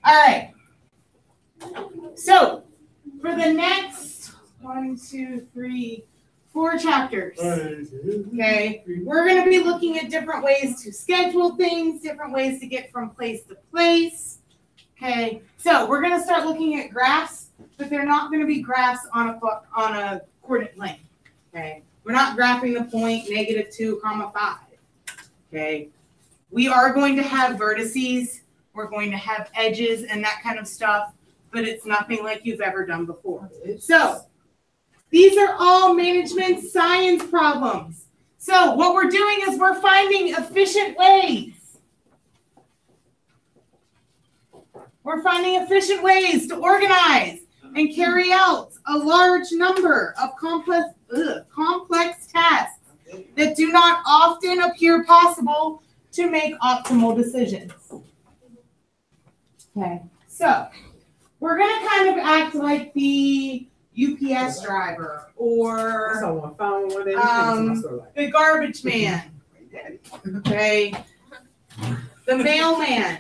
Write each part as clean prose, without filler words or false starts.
All right. So for the next 1, 2, 3, 4 chapters, okay, we're going to be looking at different ways to schedule things, different ways to get from place to place. Okay, so we're going to start looking at graphs, but they're not going to be graphs on a coordinate plane. Okay, we're not graphing the point -2, 5. Okay, we are going to have vertices, we're going to have edges and that kind of stuff, but it's nothing like you've ever done before. So these are all management science problems. So what we're doing is we're finding efficient ways. We're finding efficient ways to organize and carry out a large number of complex tasks that do not often appear possible to make optimal decisions. Okay, so we're going to kind of act like the UPS driver or the garbage man, okay, the mailman.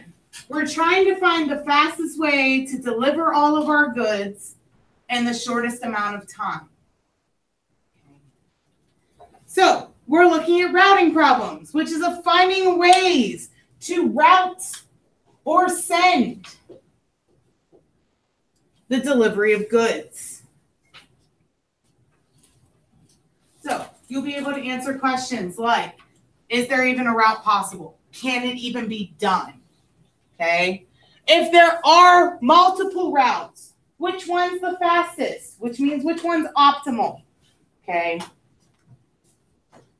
We're trying to find the fastest way to deliver all of our goods in the shortest amount of time. So we're looking at routing problems, which is finding ways to route or send the delivery of goods. So you'll be able to answer questions like, is there even a route possible? Can it even be done? Okay. If there are multiple routes, which one's the fastest? Which means which one's optimal? Okay.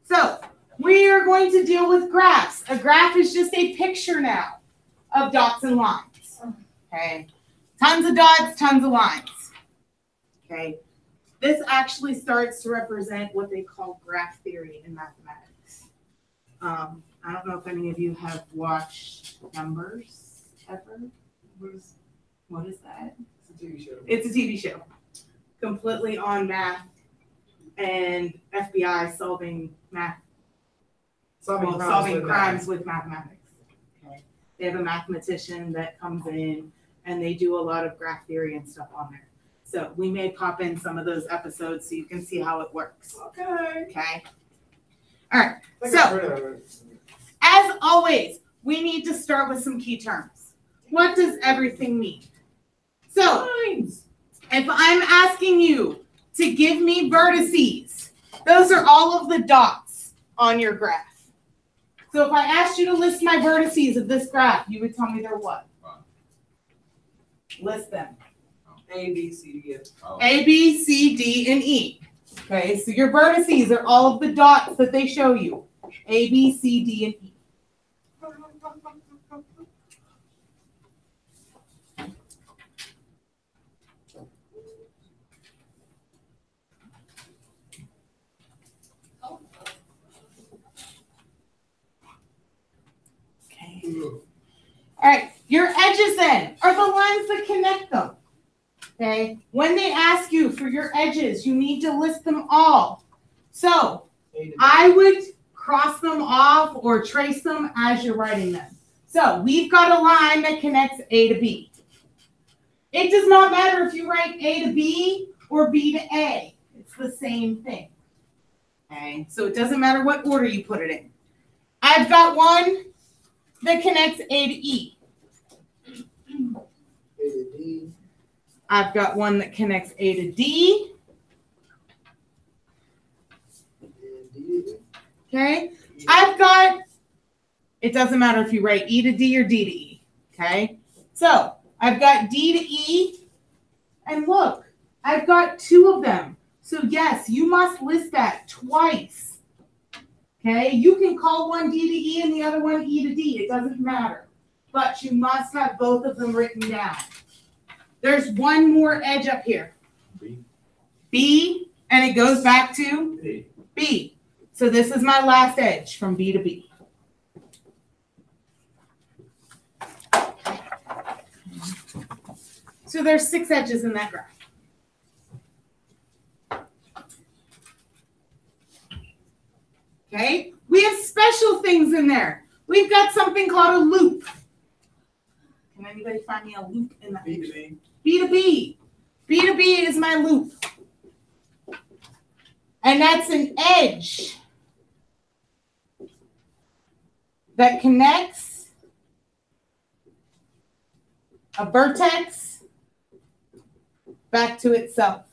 So we are going to deal with graphs. A graph is just a picture now of dots and lines. Okay. Tons of dots, tons of lines. Okay. This actually starts to represent what they call graph theory in mathematics. I don't know if any of you have watched Numbers ever. What is that? It's a TV show. It's a TV show. Completely on math and FBI solving crimes with mathematics. Okay. They have a mathematician that comes in and they do a lot of graph theory and stuff on there. So we may pop in some of those episodes so you can see how it works. Okay. Okay. All right. So as always, we need to start with some key terms. What does everything mean? So if I'm asking you to give me vertices, those are all of the dots on your graph. So if I asked you to list my vertices of this graph, you would tell me they're what? List them. A, B, C, D, F. A, B, C, D, and E. Okay, so your vertices are all of the dots that they show you. A, B, C, D, and E. Okay. All right, your edges then are the lines that connect them. Okay, when they ask you for your edges, you need to list them all. So I would cross them off or trace them as you're writing them. So we've got a line that connects A to B. It does not matter if you write A to B or B to A. It's the same thing. Okay, so it doesn't matter what order you put it in. I've got one that connects A to E. A to D. I've got one that connects A to D. Okay. I've got, it doesn't matter if you write E to D or D to E. Okay. So I've got D to E. And look, I've got 2 of them. So yes, you must list that twice. Okay. You can call one D to E and the other one E to D. It doesn't matter. But you must have both of them written down. There's one more edge up here. B, and it goes back to B. So this is my last edge from B to B. So there's 6 edges in that graph. Okay, we have special things in there. We've got something called a loop. Can anybody find me a loop in that? B to B. B to B. B to B is my loop. And that's an edge that connects a vertex back to itself.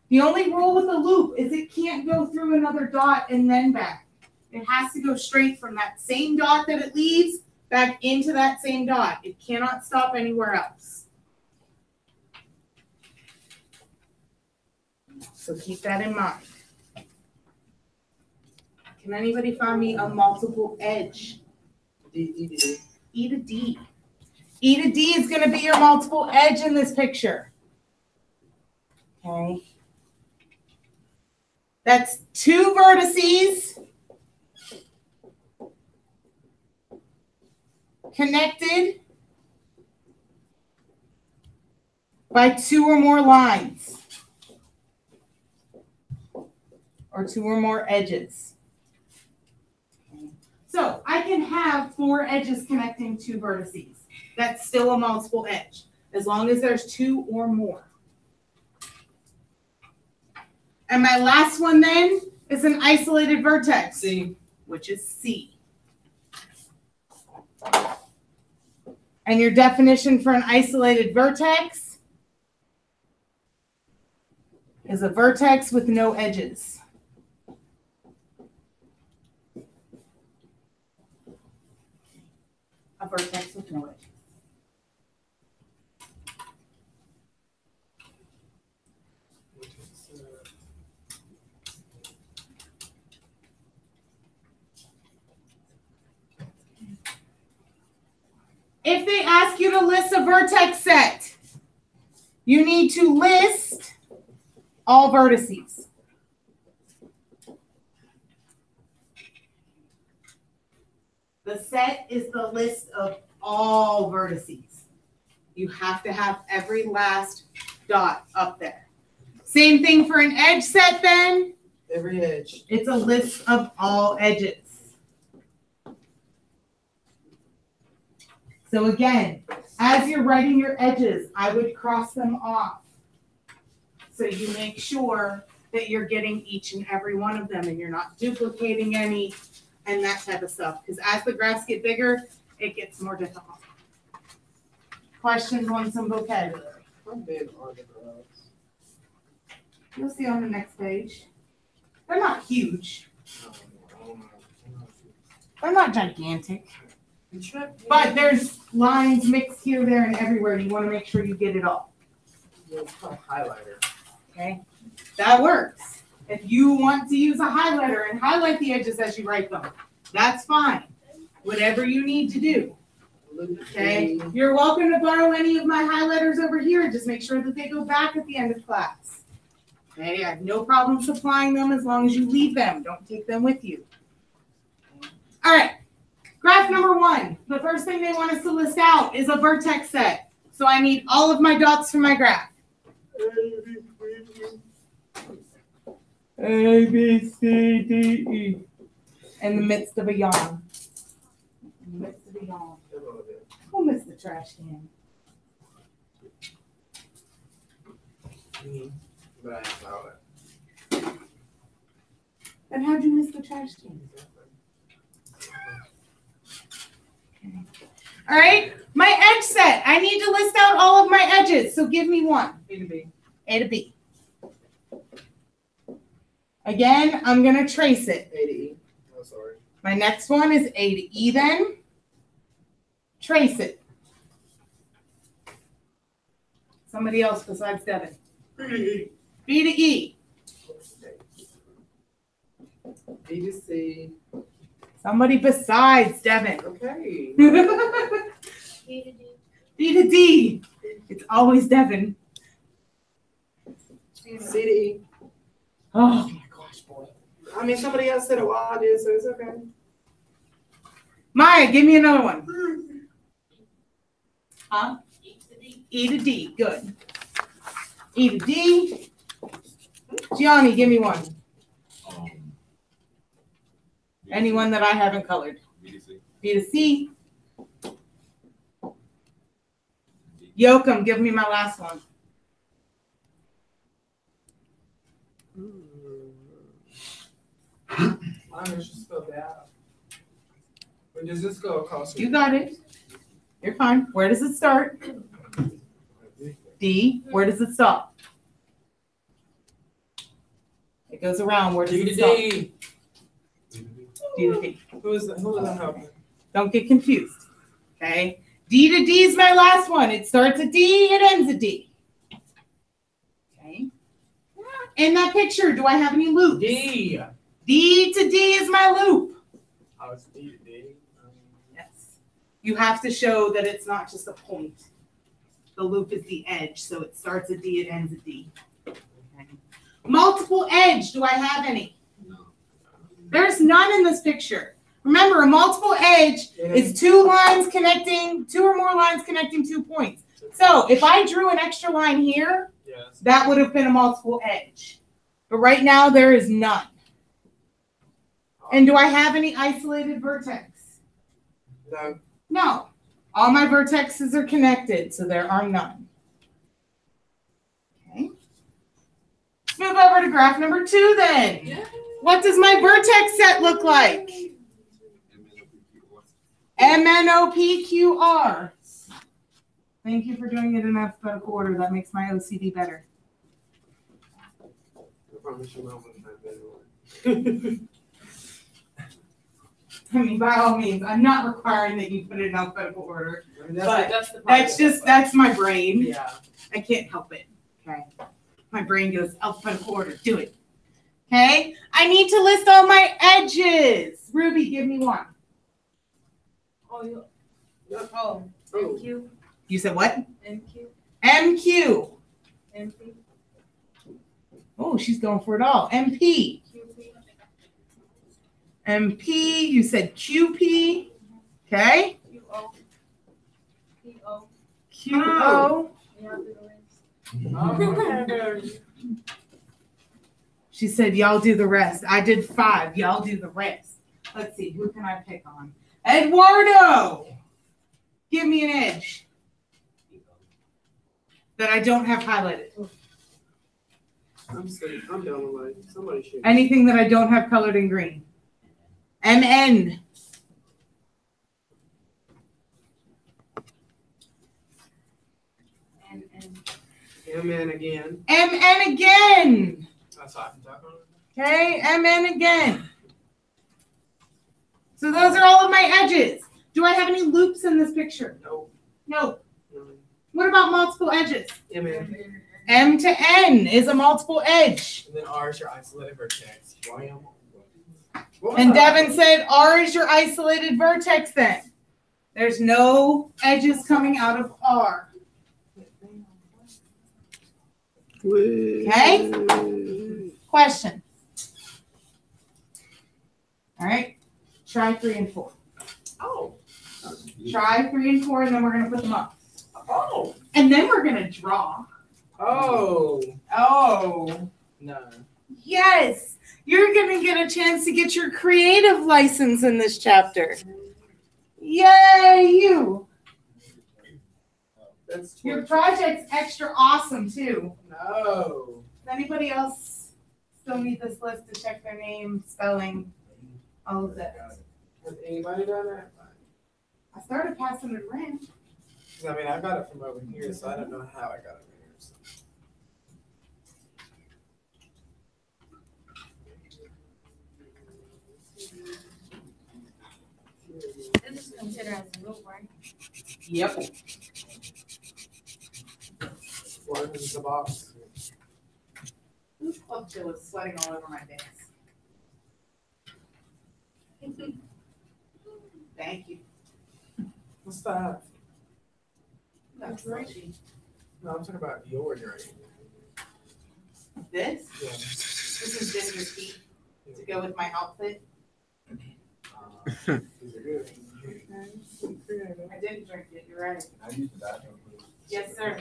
The only rule with a loop is it can't go through another dot and then back. It has to go straight from that same dot that it leaves back into that same dot. It cannot stop anywhere else. So keep that in mind. Can anybody find me a multiple edge? E to D. E to D. E to D is going to be your multiple edge in this picture. Okay. That's two vertices connected by two or more lines or two or more edges. So I can have four edges connecting two vertices. That's still a multiple edge, as long as there's two or more. And my last one then is an isolated vertex, C. which is C. And your definition for an isolated vertex is a vertex with no edges. A vertex with no edges. If they ask you to list a vertex set, you need to list all vertices. The set is the list of all vertices. You have to have every last dot up there. Same thing for an edge set then. Every edge. It's a list of all edges. So again, as you're writing your edges, I would cross them off. So you make sure that you're getting each and every one of them and you're not duplicating any and that type of stuff. Because as the graphs get bigger, it gets more difficult. Questions on some vocabulary? How big are the graphs? You'll see on the next page. They're not huge. They're not gigantic. But there's lines mixed here, there, and everywhere. You want to make sure you get it all. Highlighter. Okay? That works. If you want to use a highlighter and highlight the edges as you write them, that's fine. Whatever you need to do. Okay? You're welcome to borrow any of my highlighters over here. Just make sure that they go back at the end of class. Okay? I have no problem supplying them as long as you leave them. Don't take them with you. All right. Graph number 1. The first thing they want us to list out is a vertex set. So I need all of my dots for my graph. A, B, C, D, E. In the midst of a yawn. In the midst of a yawn. Who missed the trash can? But I saw it. And how'd you miss the trash can? All right, my edge set. I need to list out all of my edges. So give me one. A to B. A to B. Again, I'm going to trace it. A to E. Oh, sorry. My next one is A to E then. Trace it. Somebody else besides Devin. B to E. B to C. Somebody besides Devin. Okay. B to D. B to D. It's always Devin. C to E. Oh my gosh, boy. I mean, somebody else said a while I did, so it's okay. Maya, give me another one. Huh? E to D. E to D. Good. E to D. Gianni, give me one. Anyone that I haven't colored. B to C. B to C. Yoakum, give me my last one. Mine is just spelled out. Where does this go across? You got it. You're fine. Where does it start? D. Where does it stop? It goes around. Where does D it to stop? D. D to D. Who is that helping? Don't get confused. Okay. D to D is my last one. It starts at D. It ends at D. Okay. In that picture, do I have any loops? D. D to D is my loop. Oh, it's D to D. Yes. You have to show that it's not just a point. The loop is the edge, so it starts at D, it ends at D. Okay. Multiple edge, do I have any? No. There's none in this picture. Remember, a multiple edge is two or more lines connecting 2 points. So if I drew an extra line here, Yes. that would have been a multiple edge. But right now, there is none. And do I have any isolated vertex? No. No. All my vertexes are connected, so there are none. Okay. Let's move over to graph number 2 then. Yeah. What does my vertex set look like? MNOPQR. Thank you for doing it in alphabetical order. That makes my OCD better. I promise your mom wouldn't have better. I mean, by all means, I'm not requiring that you put it in alphabetical order. I mean, That's my brain. Yeah. I can't help it. Okay. My brain goes alphabetical order. Do it. Okay. I need to list all my edges. Ruby, give me one. Oh, Oh. MQ, You said what? MQ, MQ. MP, Oh, she's going for it all. MP. QP, MP. You said QP. Okay. QO, PO. QO. Yeah, the rest. She said, y'all do the rest. I did 5. Y'all do the rest. Let's see. Who can I pick on? Eduardo. Give me an edge that I don't have highlighted. I'm sick. I'm done with life. Somebody should. Anything that I don't have colored in green. MN. MN again. MN again. That's all I can talk on. Okay, MN again. So those are all of my edges. Do I have any loops in this picture? No. No. No. What about multiple edges? MN. M to N is a multiple edge. And then R is your isolated vertex. And Devin said R is your isolated vertex then. There's no edges coming out of R. Okay? Question. All right. Try 3 and 4. Oh. Try 3 and 4, and then we're going to put them up. Oh. And then we're going to draw. Oh. Oh. No. Yes. You're going to get a chance to get your creative license in this chapter. Yay, you. That's Your project's extra awesome, too. No. Does anybody else still need this list to check their name, spelling, all of that? Has anybody done that? I started passing it around. 'Cause I mean, I got it from over here, so I don't know how I got it over here. So. This is considered as a loop, right? Yep. Or this is the box. Whose club chill is sweating all over my desk? Thank you. What's that? That's right. No, I'm talking about your drink. This? Yeah. This is ginger tea to go with my outfit. These are good. I didn't drink it, you're right. I use the bathroom. Yes, sir.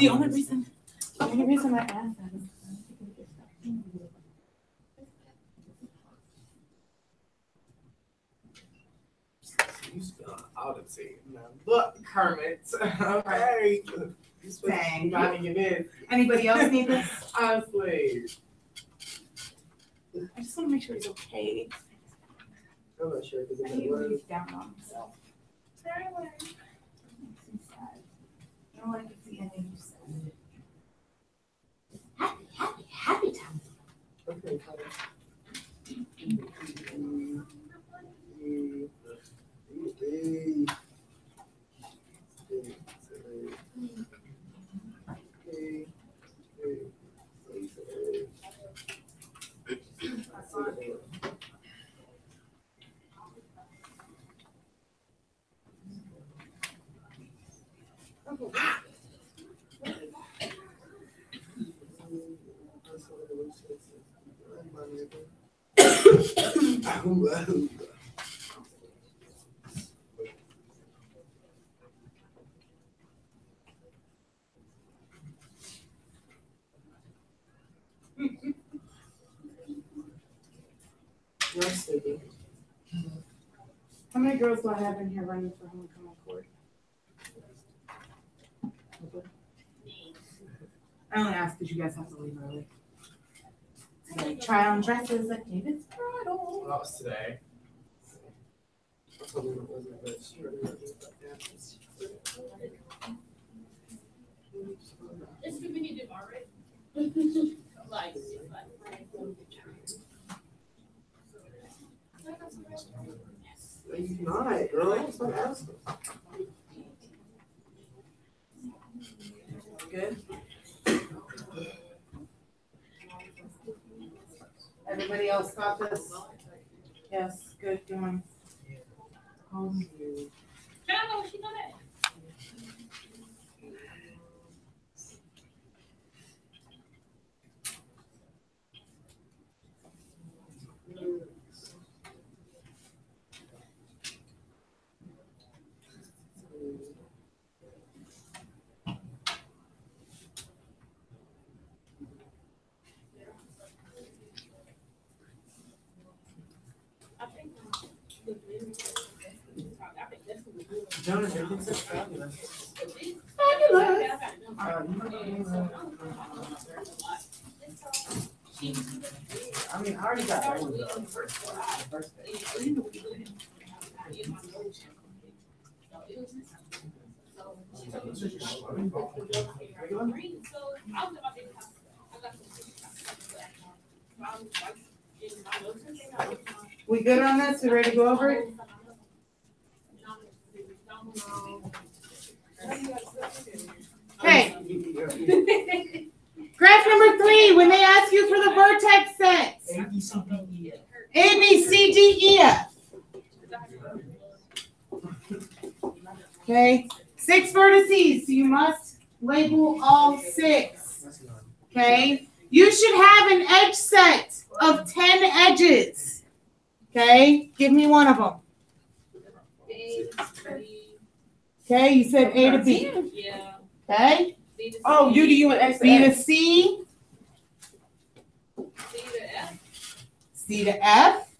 The only reason I asked that is You spell oddity. Now look, Kermit. Okay. dang. Finding it is. Anybody else need this? Honestly. I just want to make sure he's okay. I'm not sure because He breathed down on himself. Tyler. Makes me sad. I don't like to see any of you sad. Happy time. Okay, You're sleeping. How many girls do I have in here running for homecoming court? I only asked because you guys have to leave early. Today, try on dresses at David's Bridal. That was today. I told her it wasn't, but she really wasn't like that. It's good when you do art, right? Like, He's not, girl. Stop asking. Good. Everybody else got this? Yes, good, doing. Can I know what she done that? Jonah, everything's so fabulous. I mean, I already got that one done. First day. We good on this? We ready to go over it? Okay. Graph number 3, when they ask you for the vertex sets. A, B, C, D, E, F. Okay. 6 vertices, so you must label all 6. Okay. You should have an edge set of 10 edges. Okay. Give me one of them. Okay. You said A to B. Yeah. Okay. Oh, U to U and X to B to X. C. C to F. C to F.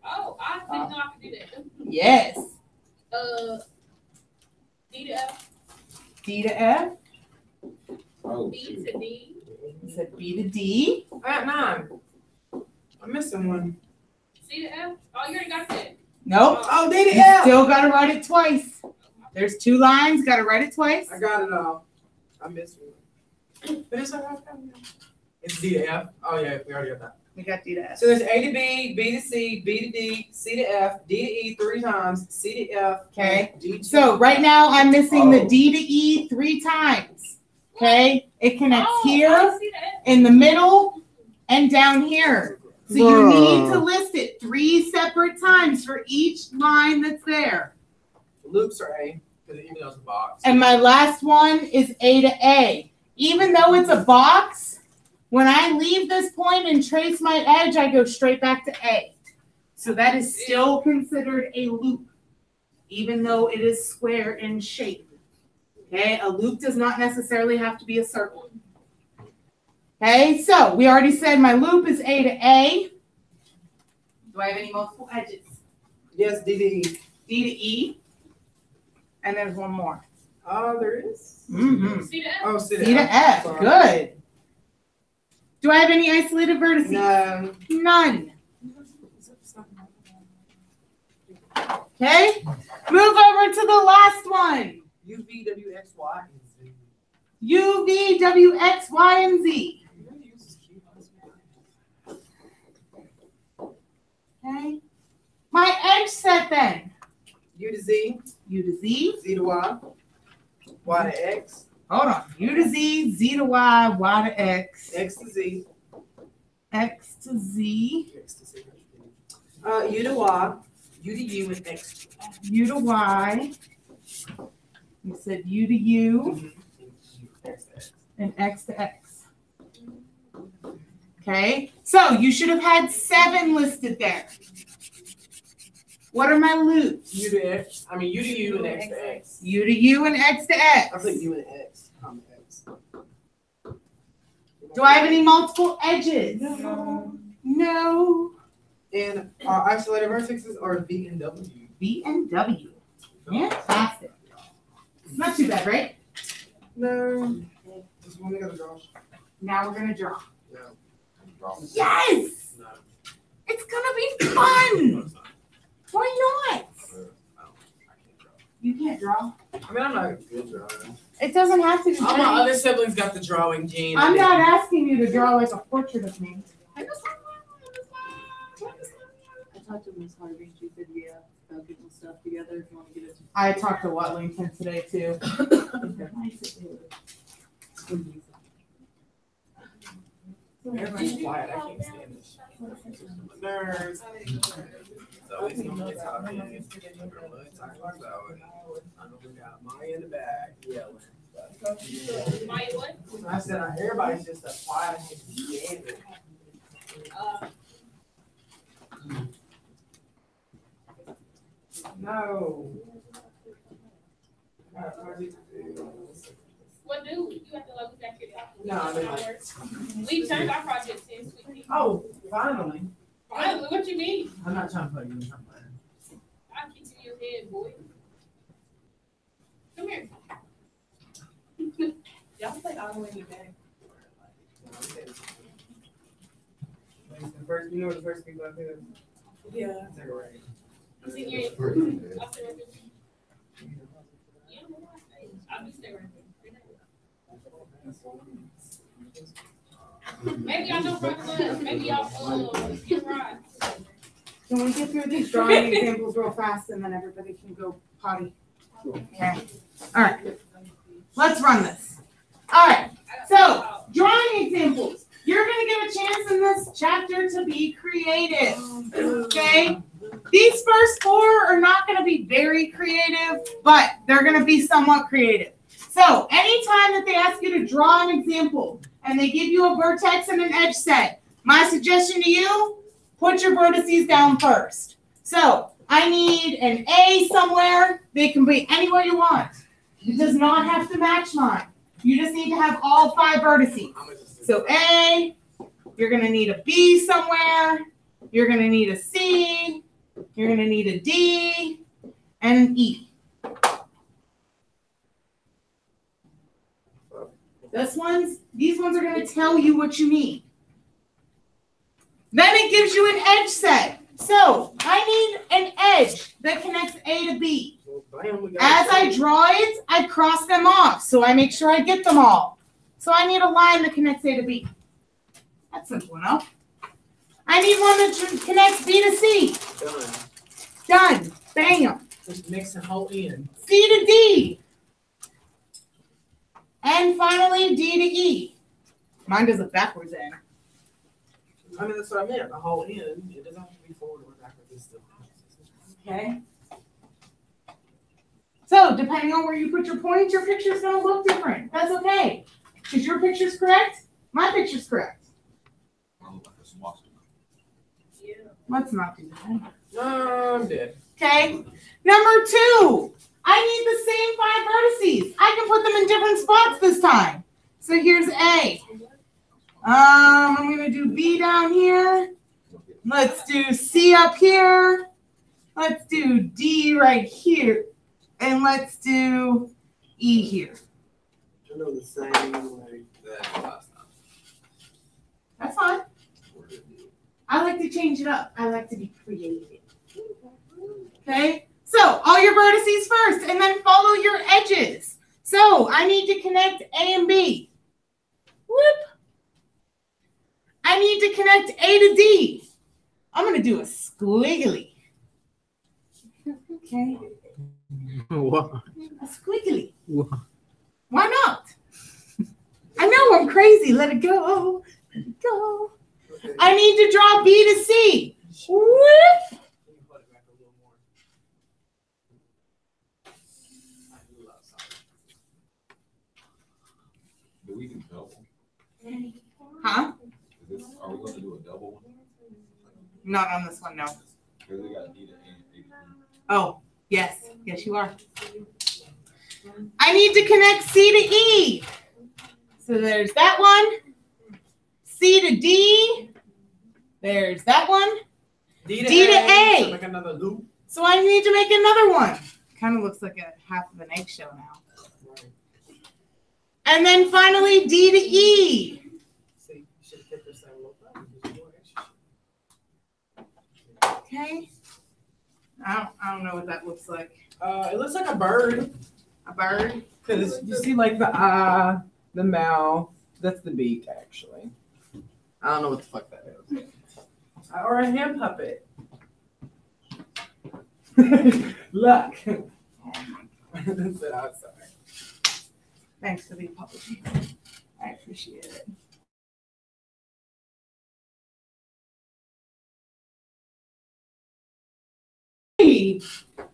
Oh, I didn't know I could do that. Yes. D to F. D to F. B to D. You said B to D. I got 9. I'm missing one. C to F. Oh, you already got that. Nope. Oh, D to You F. still got to write it twice. There's 2 lines. Got to write it twice. I got it all. I missed one. But it's okay. It's D to F. Oh, yeah, we already got that. We got D to F. So there's A to B, B to C, B to D, C to F, D to E 3 times, C to F. Okay. D to So right now I'm missing the D to E 3 times. Okay. It connects Oh, here, I see that. in the middle, and down here. So you need to list it 3 separate times for each line that's there. Loops are A, because even though it's a box. And my last one is A to A. Even though it's a box, when I leave this point and trace my edge, I go straight back to A. So that is still considered a loop, even though it is square in shape. Okay, a loop does not necessarily have to be a circle. Okay, so we already said my loop is A to A. Do I have any multiple edges? Yes, D to E. D to E. And there's one more. Oh, there is? Mm-hmm. See that? Oh, C to C to F. Sorry. Good. Do I have any isolated vertices? No. None. Okay, move over to the last one. U, V, W, X, Y, and Z. U, V, W, X, Y, and Z. Okay. My edge set then. U to Z, U to Z. Z to Y, Y to X, Hold on. U to Z, Z to Y, Y to X, X to Z, X to Z, X to Z. U to Y, U to U, and X. U to Y. You said U to U X to X. and X to X. Okay. So you should have had 7 listed there. What are my loops? U to X. I mean U to U and X to X. U to U and X to X. I put U and X. X. Do I have any multiple edges? No. No. And our isolated vertices are V and W. B and W. Fantastic. Not too bad, right? No. Just one we gotta draw. Now we're gonna draw. No. Yes! No. It's gonna be fun! Why not? You can't draw. I mean, I'm not a good drawer. It doesn't have to be. All my other siblings got the drawing gene. I'm not asking you to draw like a portrait of me. I talked to Miss Harvey. She said, "Yeah, about getting stuff together if you want to get it." I talked to Watlington today too. Everybody's quiet. I can't stand this. Nerds. So it's gonna be talking. I know we got Maya in the back yelling. Maya what? I said everybody's just a quiet and No. What do we? You have to look back it up. No, I mean, We turned our projects in. Oh, finally. Finally, what you mean? I'm not trying to play you. I'm trying to play. I'll kick you in your head, boy. Come here. Y'all play all the way in your bag. The first, you know what the first people I do? Yeah. Take a rain. I'm sitting here. I'll stay right there. Yeah, I'll just stay right there. Maybe y'all know from class. Maybe y'all get right. Can we get through these drawing examples real fast and then everybody can go potty? Okay. All right. Let's run this. All right. So, drawing examples. You're going to get a chance in this chapter to be creative. Okay? These first 4 are not going to be very creative, but they're going to be somewhat creative. So, anytime that they ask you to draw an example and they give you a vertex and an edge set, my suggestion to you, put your vertices down first. So, I need an A somewhere. They can be anywhere you want. It does not have to match mine. You just need to have all 5 vertices. So A, you're going to need a B somewhere. You're going to need a C. You're going to need a D and an E. These ones are going to tell you what you need. Then it gives you an edge set. So I need an edge that connects A to B. As I draw it, I cross them off. So I make sure I get them all. So I need a line that connects A to B. That's simple enough. I need one that connects B to C. Done. Bam. Just mix the whole in. C to D. And finally, D to E. Mine does it backwards, Anna. I mean, that's what I meant. The whole in. It doesn't have to be forward or backwards. It's still. Okay. So, depending on where you put your point, your picture's going to look different. That's okay. Because your picture's correct, my picture's correct. Let's not do that. No, I'm dead. Okay. Number 2. I need the same 5 vertices. I can put them in different spots this time. So here's A. I'm going to do B down here. Let's do C up here. Let's do D right here. And let's do E here. I know the same way. That's fine. I like to change it up. I like to be creative. Okay? So all your vertices first, and then follow your edges. So I need to connect A and B. Whoop. I need to connect A to D. I'm going to do a squiggly. Okay. What? A squiggly. What? Why not? I know I'm crazy. Let it go. Let it go. Okay. I need to draw B to C. Whoop. Do we do double? Huh? Are we going to do a double one? Not on this one, no. Because they got D to A and A to B. Oh, yes. Yes, you are. I need to connect C to E. So there's that one. C to D. There's that one. D to A. So like another loop. So I need to make another one. Kind of looks like a half of an eggshell now. Right. And then finally D to E. See, you should have kept the same little thing. Okay. I don't know what that looks like. It looks like a bird. A bird. Cause you see like the eye, the mouth. That's the beak, actually. I don't know what the fuck that is. Or a hand puppet. Look. That's it. I'm sorry. Thanks for the apology. I appreciate it.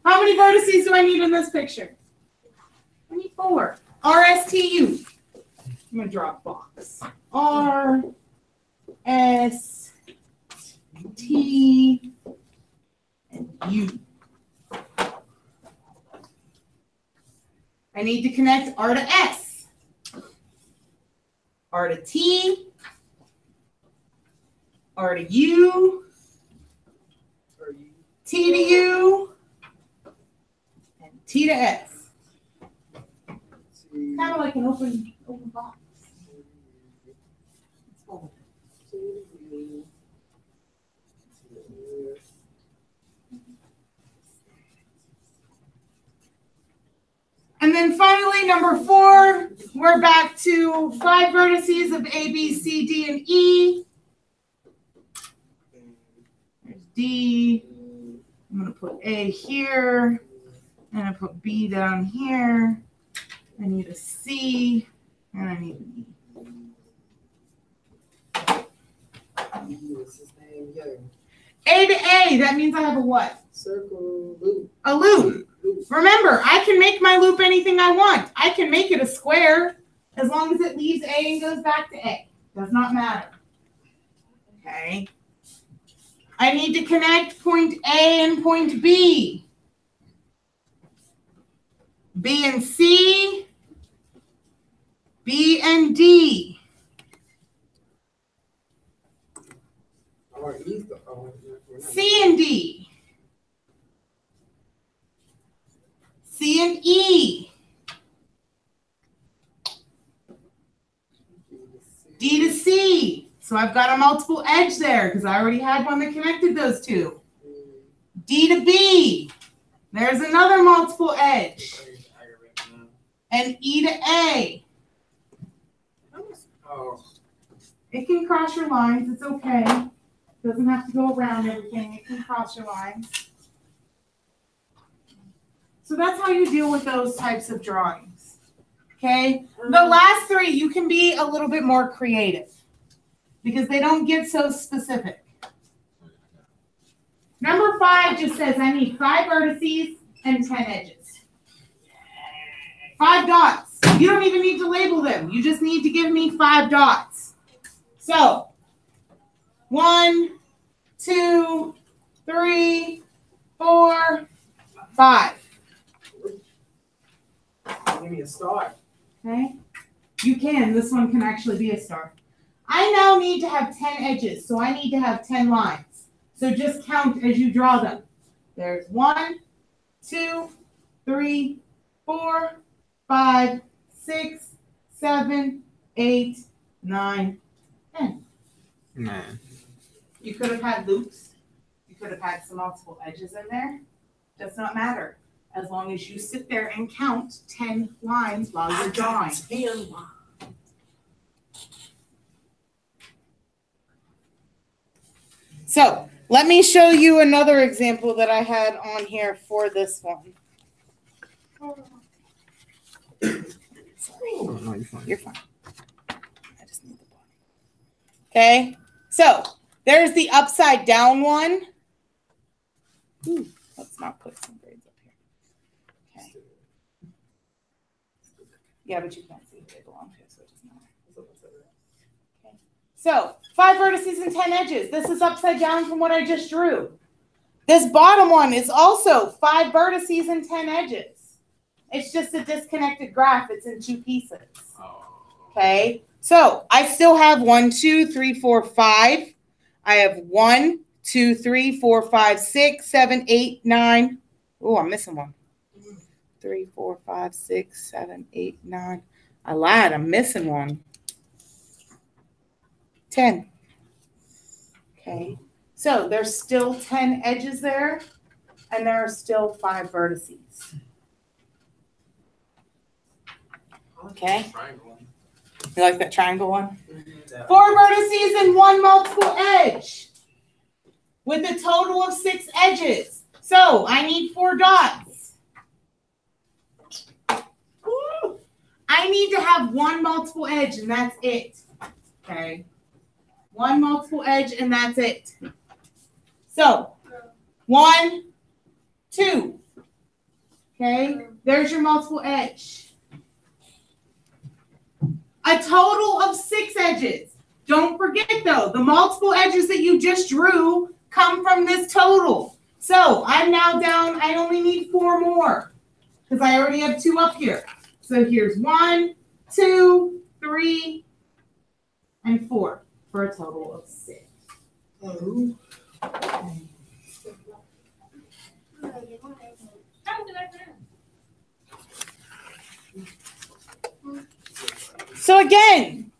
How many vertices do I need in this picture? I need 4. RSTU. I'm going to draw a box. R, S, T, and U. I need to connect R to S, R to T, R to U, T to U, and T to S. Kind of like an open box. Let's fold it. And then finally, number 4, we're back to 5 vertices of A, B, C, D, and E. There's D. I'm going to put A here. And I put B down here. I need a C. And I need an E. A to A, that means I have a what? Circle, loop. A loop. Remember, I can make my loop anything I want. I can make it a square as long as it leaves A and goes back to A. Does not matter. Okay. I need to connect point A and point B. B and C. B and D. C and D. C and E. D to C. So I've got a multiple edge there because I already had one that connected those two. D to B. There's another multiple edge. And E to A. It can cross your lines. It's okay. It doesn't have to go around everything. It can cross your lines. So that's how you deal with those types of drawings. Okay? The last 3, you can be a little bit more creative because they don't get so specific. Number 5 just says I need 5 vertices and 10 edges. 5 dots. You don't even need to label them. You just need to give me 5 dots. So, 1, 2, 3, 4, 5. give me a star. Okay? You can. This one can actually be a star. I now need to have 10 edges, so I need to have 10 lines. So just count as you draw them. There's 1, 2, 3, 4, 5, 6, 7, 8, 9, 10. Man. You could have had loops. You could have had some multiple edges in there. Does not matter. As long as you sit there and count 10 lines while you're drawing. So let me show you another example that I had on here for this one. Sorry. Oh, no, you're fine. You're fine. I just need the bottom. Okay, so there's the upside down one. Ooh, let's not put some grades up here. Okay. Yeah, but you can't see who they belong to, so it doesn't matter. Okay. So 5 vertices and 10 edges. This is upside down from what I just drew. This bottom one is also 5 vertices and 10 edges. It's just a disconnected graph. It's in 2 pieces. Okay. So I still have 1, 2, 3, 4, 5. I have 1, 2, 3, 4, 5, 6, 7, 8, 9. Oh, I'm missing one. 3, 4, 5, 6, 7, 8, 9. I lied. I'm missing one. 10. Okay. So there's still 10 edges there, and there are still 5 vertices. Okay. You like that triangle one? 4 vertices and 1 multiple edge with a total of 6 edges. So I need 4 dots. Woo! I need to have 1 multiple edge and that's it. Okay. 1 multiple edge and that's it. So 1, 2. Okay. There's your multiple edge. A total of 6 edges. Don't forget though, the multiple edges that you just drew come from this total. So I'm now down, I only need 4 more because I already have 2 up here. So here's 1, 2, 3, and 4 for a total of 6. So again,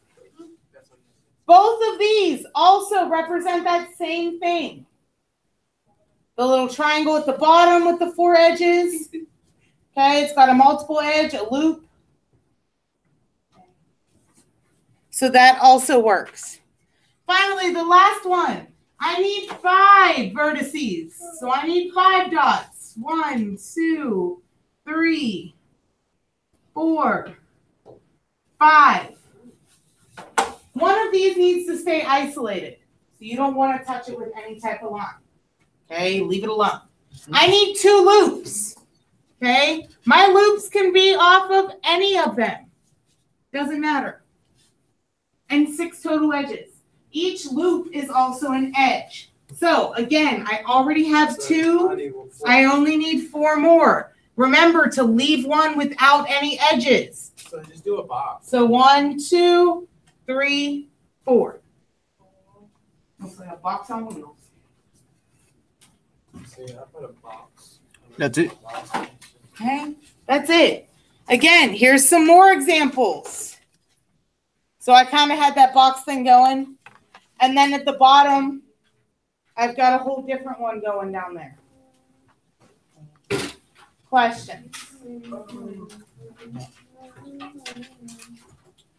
both of these also represent that same thing. The little triangle at the bottom with the 4 edges. Okay, it's got a multiple edge, a loop. So that also works. Finally, the last one. I need 5 vertices. So I need 5 dots. 1, 2, 3, 4, 5. One of these needs to stay isolated. So you don't want to touch it with any type of line. Okay, leave it alone. I need 2 loops. Okay, my loops can be off of any of them. Doesn't matter. And 6 total edges. Each loop is also an edge. So again, I already have 2. I only need 4 more. Remember to leave one without any edges. So just do a box. So 1, 2, 3, 4. Looks like a box on wheels. See, I put a box. That's it. Okay, that's it. Again, here's some more examples. So I kind of had that box thing going. And then at the bottom, I've got a whole different one going down there. Questions?